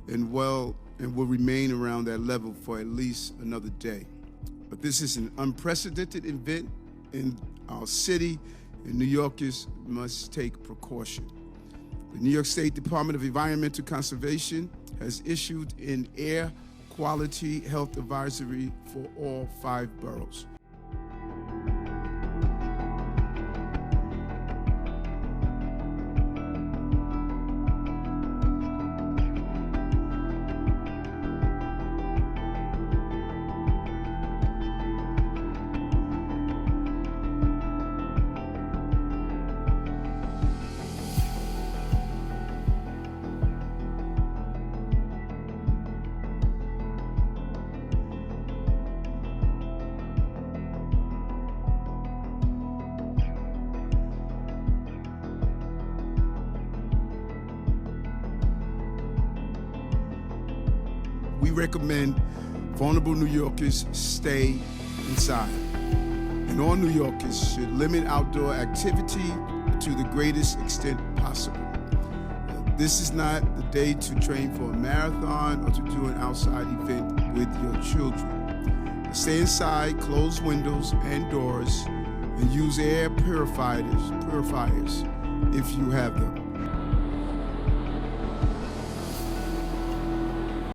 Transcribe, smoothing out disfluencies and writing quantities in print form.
and will remain around that level for at least another day. But this is an unprecedented event in our city, and New Yorkers must take precaution. The New York State Department of Environmental Conservation has issued an air quality health advisory for all 5 boroughs. We recommend vulnerable New Yorkers stay inside, and all New Yorkers should limit outdoor activity to the greatest extent possible. This is not the day to train for a marathon or to do an outside event with your children. Stay inside, close windows and doors, and use air purifiers if you have them.